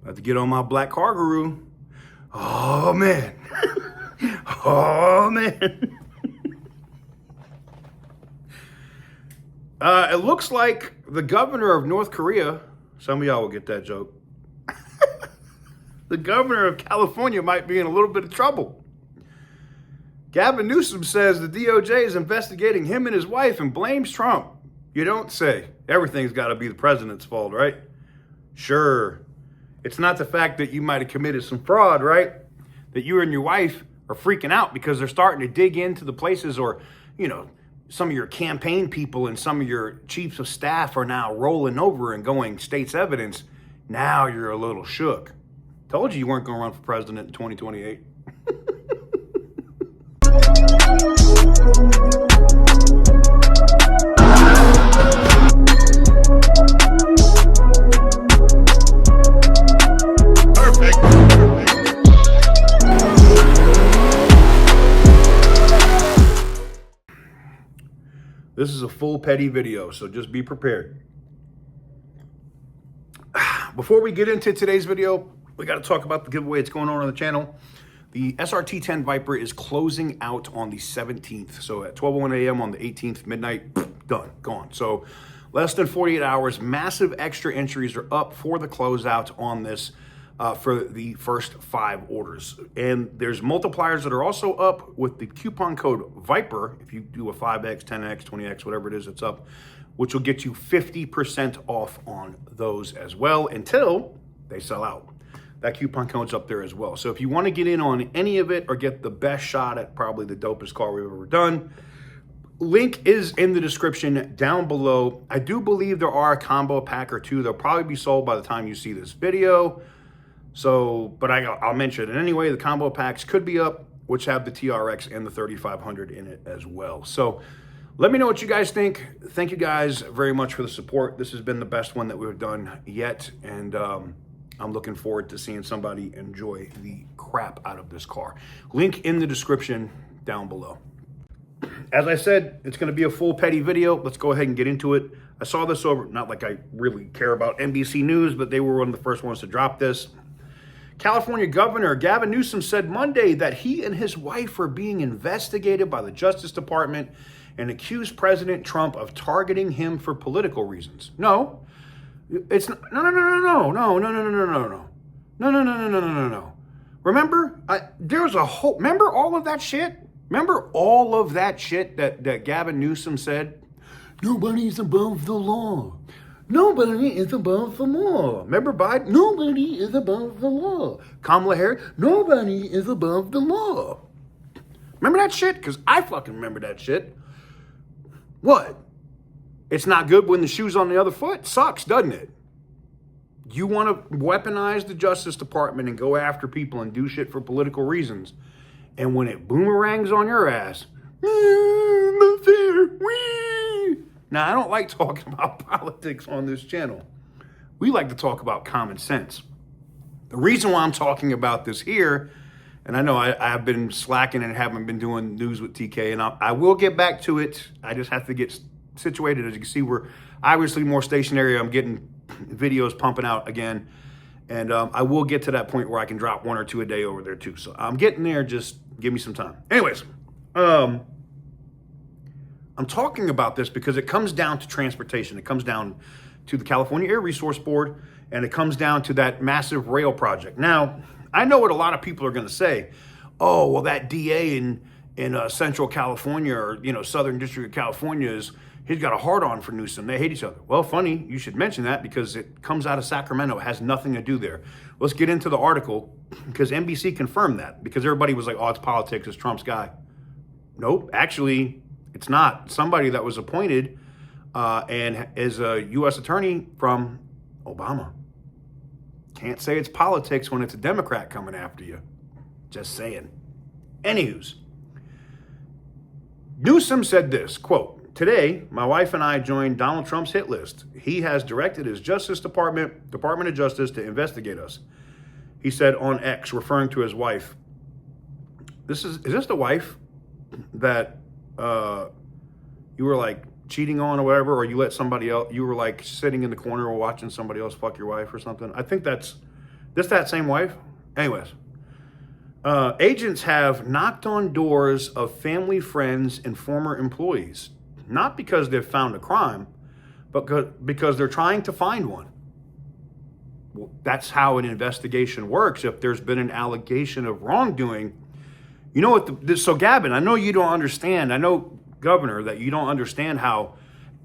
I have to get on my black car guru. Oh, man. Oh, man. It looks like the governor of North Korea, some of y'all will get that joke. The governor of California might be in a little bit of trouble. Gavin Newsom says the DOJ is investigating him and his wife and blames Trump. You don't say. Everything's got to be the president's fault, right? Sure. It's not the fact that you might have committed some fraud, right? That you and your wife are freaking out because they're starting to dig into the places, or, you know, some of your campaign people and some of your chiefs of staff are now rolling over and going, state's evidence. Now you're a little shook. Told you weren't going to run for president in 2028. This is a full petty video, so just be prepared. Before we get into today's video, we got to talk about the giveaway that's going on the channel. The SRT-10 Viper is closing out on the 17th. So at 12:01 a.m. on the 18th, midnight, done, gone. So less than 48 hours, massive extra entries are up for the closeout on this for the first 5 orders. And there's multipliers that are also up with the coupon code VIPER. If you do a 5X, 10X, 20X, whatever it is, it's up, which will get you 50% off on those as well until they sell out. That coupon code's up there as well. So if you want to get in on any of it or get the best shot at probably the dopest car we've ever done, link is in the description down below. I do believe there are a combo pack or two. They'll probably be sold by the time you see this video. So, but I'll mention it anyway. The combo packs could be up, which have the TRX and the 3500 in it as well. So let me know what you guys think. Thank you guys very much for the support. This has been the best one that we've done yet. And I'm looking forward to seeing somebody enjoy the crap out of this car. Link in the description down below. As I said, it's going to be a full petty video. Let's go ahead and get into it. I saw this over, not like I really care about NBC News, but they were one of the first ones to drop this. California Governor Gavin Newsom said Monday that he and his wife are being investigated by the Justice Department and accused President Trump of targeting him for political reasons. No, it's not. No. Remember, there's a whole. Remember all of that shit. Remember all of that shit that Gavin Newsom said. Nobody's above the law. Nobody is above the law. Remember Biden? Nobody is above the law. Kamala Harris? Nobody is above the law. Remember that shit? Because I fucking remember that shit. What? It's not good when the shoe's on the other foot? Sucks, doesn't it? You want to weaponize the Justice Department and go after people and do shit for political reasons. And when it boomerangs on your ass, not fair, wee. Now, I don't like talking about politics on this channel. We like to talk about common sense. The reason why I'm talking about this here, and I know I've been slacking and haven't been doing news with TK, and I will get back to it. I just have to get situated. As you can see, we're obviously more stationary. I'm getting videos pumping out again. And I will get to that point where I can drop 1 or 2 a day over there too. So I'm getting there. Just give me some time. Anyways, I'm talking about this because it comes down to transportation. It comes down to the California Air Resource Board, and it comes down to that massive rail project. Now, I know what a lot of people are going to say. Oh, well, that DA in Central California, or, you know, Southern District of California, he's got a hard-on for Newsom. They hate each other. Well, funny, you should mention that because it comes out of Sacramento. It has nothing to do there. Let's get into the article because NBC confirmed that, because everybody was like, oh, it's politics, it's Trump's guy. Nope, actually, it's not. Somebody that was appointed and is a U.S. attorney from Obama. Can't say it's politics when it's a Democrat coming after you. Just saying. Anywho's, Newsom said this, quote, "Today, my wife and I joined Donald Trump's hit list. He has directed his Justice Department of Justice to investigate us," he said on X, referring to his wife. Is this the wife that you were like cheating on or whatever, or you let somebody else, you were like sitting in the corner or watching somebody else fuck your wife or something? I think that's This that same wife? Anyways. Agents have knocked on doors of family, friends, and former employees, not because they've found a crime, but because they're trying to find one. Well, that's how an investigation works. If there's been an allegation of wrongdoing, you know what? So Gavin, I know you don't understand. I know, Governor, that you don't understand how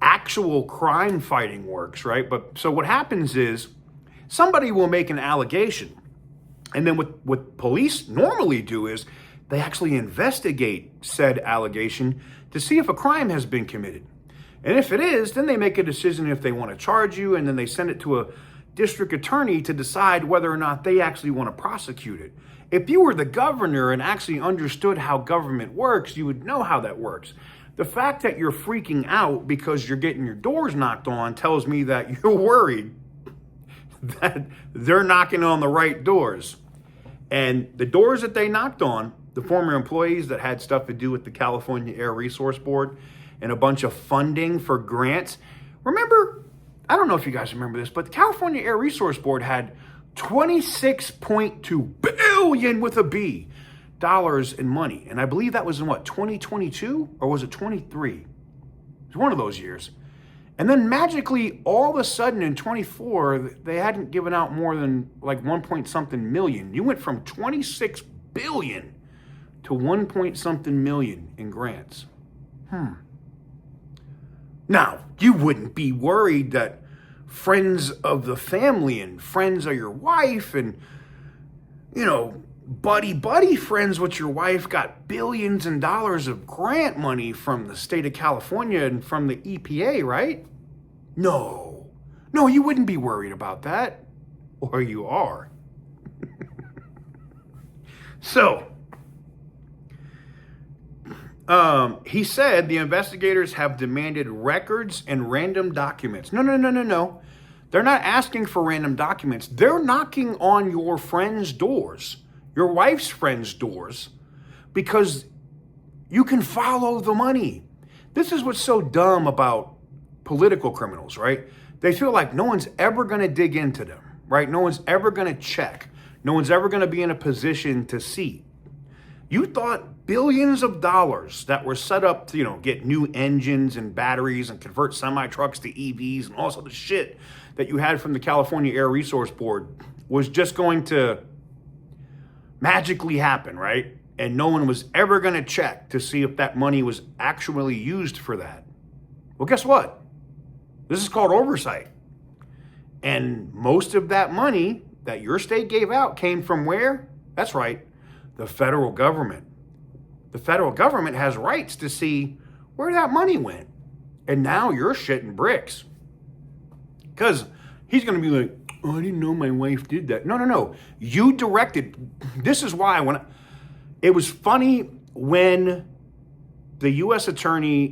actual crime fighting works, right? But so what happens is somebody will make an allegation. And then what police normally do is they actually investigate said allegation to see if a crime has been committed. And if it is, then they make a decision if they want to charge you, and then they send it to a district attorney to decide whether or not they actually want to prosecute it. If you were the governor and actually understood how government works, you would know how that works. The fact that you're freaking out because you're getting your doors knocked on tells me that you're worried that they're knocking on the right doors. And the doors that they knocked on, the former employees that had stuff to do with the California Air Resource Board and a bunch of funding for grants. Remember, I don't know if you guys remember this, but the California Air Resource Board had $26.2 billion with a B dollars in money. And I believe that was in what, 2022 or was it 23? It was one of those years. And then magically, all of a sudden in 24, they hadn't given out more than like 1 point something million. You went from 26 billion to 1 point something million in grants. Now, you wouldn't be worried that friends of the family and friends of your wife and, you know, buddy friends with your wife got billions and dollars of grant money from the state of California and from the EPA, right? No, you wouldn't be worried about that. Or you are. So, he said the investigators have demanded records and random documents. No. They're not asking for random documents. They're knocking on your friend's doors, your wife's friend's doors, because you can follow the money. This is what's so dumb about political criminals, right? They feel like no one's ever going to dig into them, right? No one's ever going to check. No one's ever going to be in a position to see. You thought billions of dollars that were set up to, you know, get new engines and batteries and convert semi-trucks to EVs and all sorts of shit that you had from the California Air Resource Board was just going to magically happen, right? And no one was ever going to check to see if that money was actually used for that. Well, guess what? This is called oversight. And most of that money that your state gave out came from where? That's right, the federal government. The federal government has rights to see where that money went. And now you're shitting bricks. Because he's going to be like, oh, I didn't know my wife did that. No. You directed. This is why it was funny when the U.S. attorney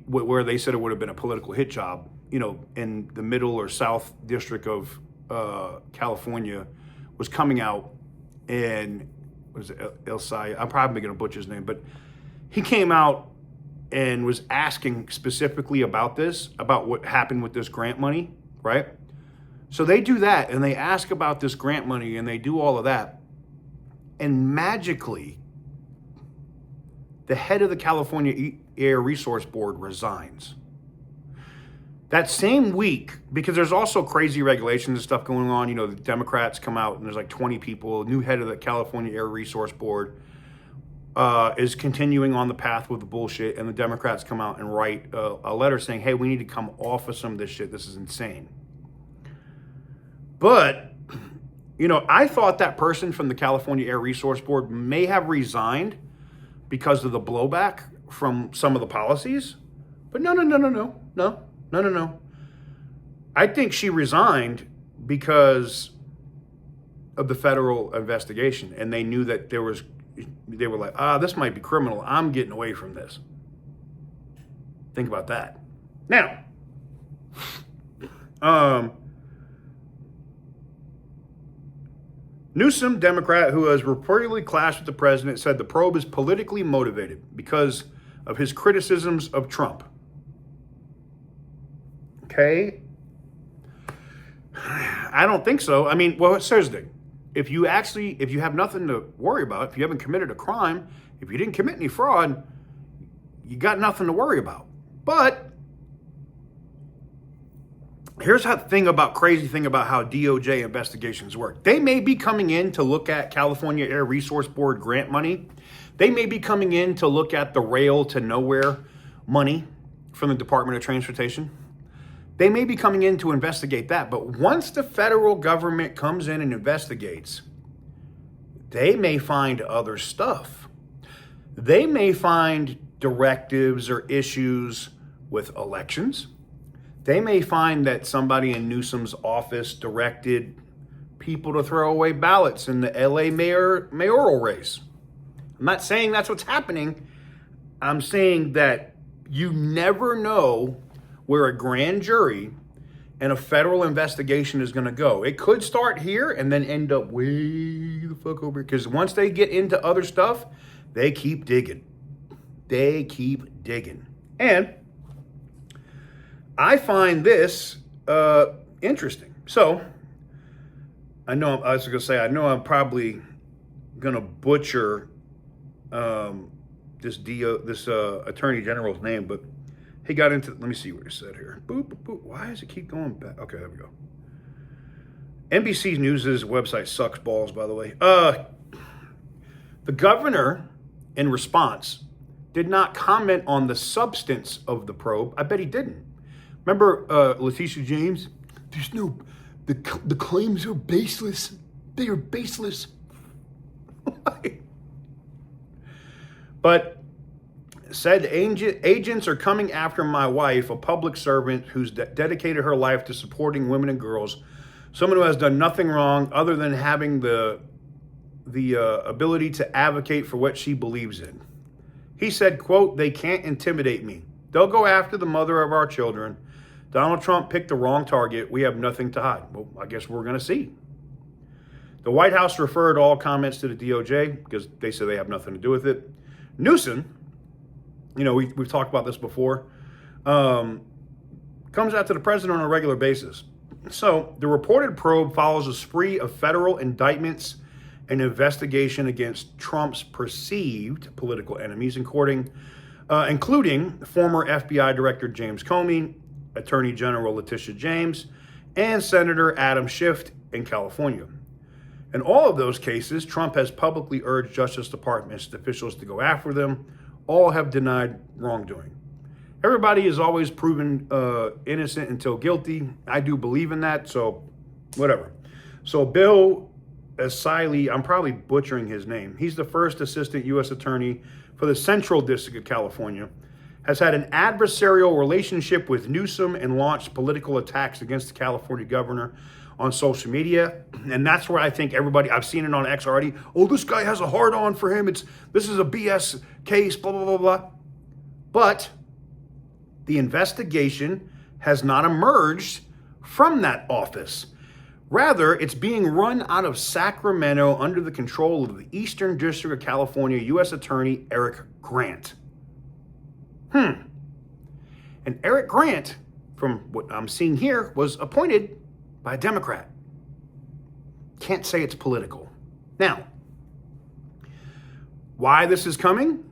where they said it would have been a political hit job, you know, in the middle or south district of California was coming out, and was it El-Sai? I'm probably going to butcher his name, but he came out and was asking specifically about what happened with this grant money, right? So they do that, and they ask about this grant money, and they do all of that, and magically, the head of the California Air Resource Board resigns. That same week, because there's also crazy regulations and stuff going on, you know, the Democrats come out and there's like 20 people, new head of the California Air Resource Board is continuing on the path with the bullshit, and the Democrats come out and write a letter saying, hey, we need to come off of some of this shit. This is insane. But, you know, I thought that person from the California Air Resource Board may have resigned because of the blowback from some of the policies. But no. I think she resigned because of the federal investigation, and they knew that they were like, this might be criminal. I'm getting away from this. Think about that. Now, Newsom, Democrat, who has reportedly clashed with the president, said the probe is politically motivated because of his criticisms of Trump. Okay. I don't think so. I mean, well, here's the thing. if you have nothing to worry about, if you haven't committed a crime, if you didn't commit any fraud, you got nothing to worry about. But here's the crazy thing about how DOJ investigations work. They may be coming in to look at California Air Resource Board grant money. They may be coming in to look at the rail to nowhere money from the Department of Transportation. They may be coming in to investigate that. But once the federal government comes in and investigates, they may find other stuff. They may find directives or issues with elections. They may find that somebody in Newsom's office directed people to throw away ballots in the LA mayoral race. I'm not saying that's what's happening. I'm saying that you never know where a grand jury and a federal investigation is going to go. It could start here and then end up way the fuck over here. Because once they get into other stuff, they keep digging. They keep digging. And I find this interesting. So, I know I'm probably going to butcher this Attorney General's name, but he got into, let me see what it said here. Boop, boop, boop. Why does it keep going back? Okay, there we go. NBC News' website sucks balls, by the way. The governor, in response, did not comment on the substance of the probe. I bet he didn't. Remember Letitia James? There's no, the claims are baseless. They are baseless. But said agents are coming after my wife, a public servant who's dedicated her life to supporting women and girls, someone who has done nothing wrong other than having the ability to advocate for what she believes in. He said, quote, "They can't intimidate me. They'll go after the mother of our children. Donald Trump picked the wrong target. We have nothing to hide." Well, I guess we're going to see. The White House referred all comments to the DOJ because they say they have nothing to do with it. Newsom, you know, we've talked about this before, comes out to the president on a regular basis. So the reported probe follows a spree of federal indictments and investigation against Trump's perceived political enemies, including former FBI Director James Comey, Attorney General Letitia James, and Senator Adam Schiff in California. In all of those cases, Trump has publicly urged Justice Department officials to go after them. All have denied wrongdoing. Everybody is always proven innocent until guilty. I do believe in that, so whatever. So Bill Asili, I'm probably butchering his name. He's the first assistant U.S. attorney for the Central District of California, has had an adversarial relationship with Newsom and launched political attacks against the California governor on social media. And that's where I think everybody, I've seen it on X already. Oh, this guy has a hard on for him. This is a BS case, blah, blah, blah, blah. But the investigation has not emerged from that office. Rather, it's being run out of Sacramento under the control of the Eastern District of California U.S. Attorney Eric Grant. And Eric Grant, from what I'm seeing here, was appointed by a Democrat. Can't say it's political. Now, why this is coming?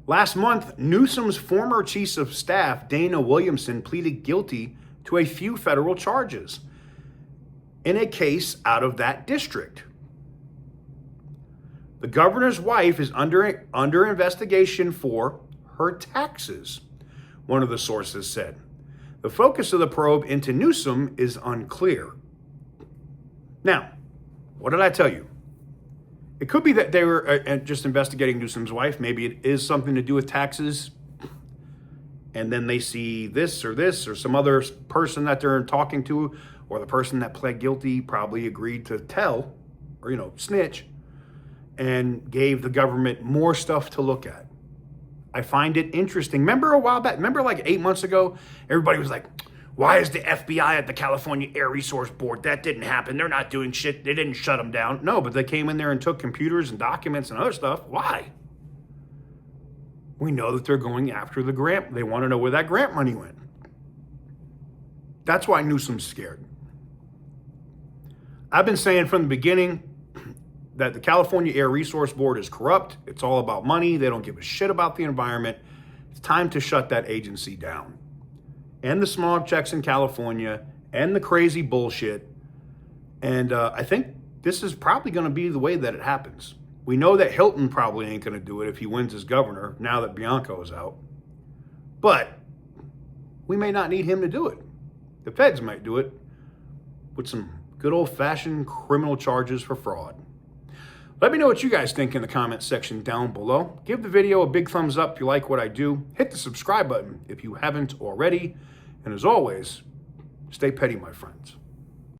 Last month, Newsom's former chief of staff, Dana Williamson, pleaded guilty to a few federal charges in a case out of that district. The governor's wife is under investigation for her taxes, one of the sources said. The focus of the probe into Newsom is unclear. Now, what did I tell you? It could be that they were just investigating Newsom's wife. Maybe it is something to do with taxes. And then they see this or some other person that they're talking to, or the person that pled guilty probably agreed to tell or, snitch, and gave the government more stuff to look at. I find it interesting. Remember a while back, like 8 months ago, everybody was like, why is the FBI at the California Air Resource Board? That didn't happen. They're not doing shit. They didn't shut them down. No, but they came in there and took computers and documents and other stuff. Why? We know that they're going after the grant. They want to know where that grant money went. That's why Newsom's scared. I've been saying from the beginning that the California Air Resource Board is corrupt. It's all about money. They don't give a shit about the environment. It's time to shut that agency down. And the smog checks in California and the crazy bullshit. And I think this is probably going to be the way that it happens. We know that Hilton probably ain't going to do it if he wins as governor now that Bianco is out. But we may not need him to do it. The feds might do it with some good old-fashioned criminal charges for fraud. Let me know what you guys think in the comments section down below. Give the video a big thumbs up if you like what I do. Hit the subscribe button if you haven't already. And as always, stay petty, my friends.